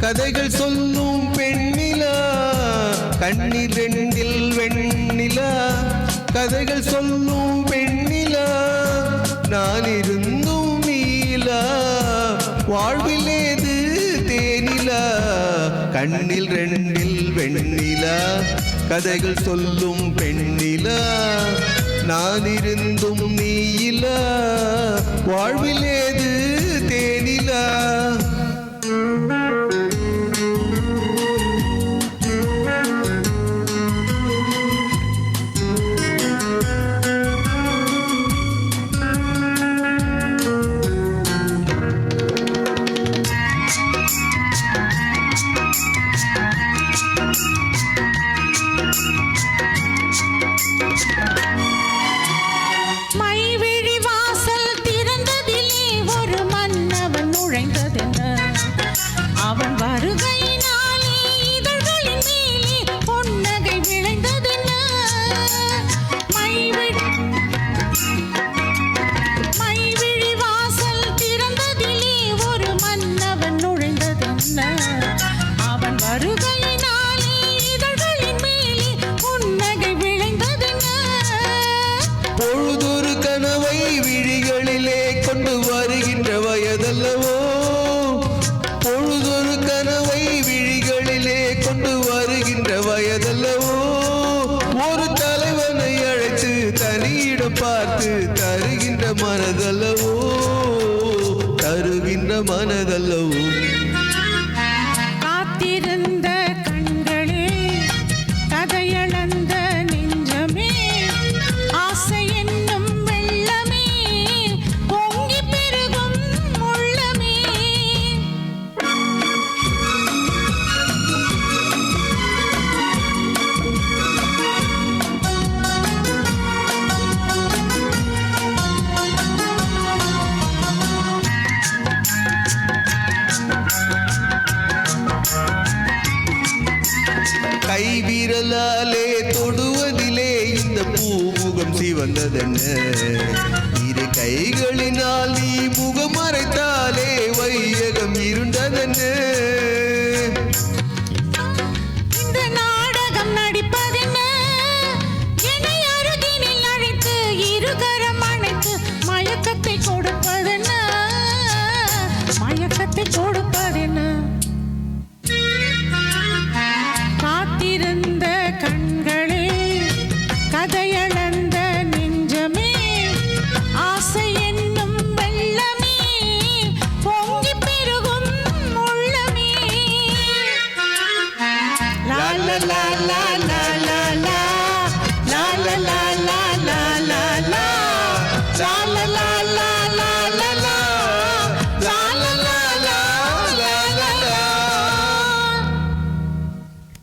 கதைகள் சொல்லும் பெண்ணிலா கண்ணீர் ரெண்டில் வெண்ணிலா கதைகள் சொல்லும் பெண்ணிலா நான் இருந்தும் நீலா வாழ்வில் ஏது தேனிலா கண்ணில் ரெண்டில் வெண்ணிலா கதைகள் சொல்லும் பெண்ணிலா நான் இருந்தும் நீலா வாழ்வில் ஏது தேனிலா அவன் வருகையினாலே இதழ்களின் மேலே பொன்னகை விளைந்ததென்ன மைவிழி வாசல் திறந்ததிலே ஒரு மன்னவன் நுழைந்ததென்ன அவன் வருகையினாலே இதழ்களின் மேலே பொன்னகை விளைந்ததென்ன பொழுதொரு கனவை விழிகளிலே கொண்டு வருகின்ற வயதல்லவோ பொழுதொரு கனவை விழிகளிலே கொண்டு வருகின்ற வயதல்லவோ ஒரு தலைவனை அழைத்து தனியிடம் பார்த்து தருகின்ற மனதல்லவோ தருகின்ற மனதல்லவோ காத்திருந்த கண்களே கதையளந்த நெஞ்சமே ஆசை என்னும் வெள்ளமே பொங்கி பெருகும் உள்ளமே கைவிரலாலே தொடுவதிலே இந்த பூமுகம் சிவந்ததென்ன இரு கைகளினால் நீ முகம் மறைத்தாலே வையகம் இருண்டதென்ன இந்த நாடகம் நடிப்பதென்ன என்னை அருகினில் அழைத்து இருகரம் அணைத்து மயக்கத்தை கொடுப்பதென்ன மயக்கத்தை கொடுப்பதென்ன காத்திருந்த கண்களே கதையளந்த நெஞ்சமே ஆசை என்னும் வெள்ளமே பொங்கி பெருகும் உள்ளமே லா லா லா லா லா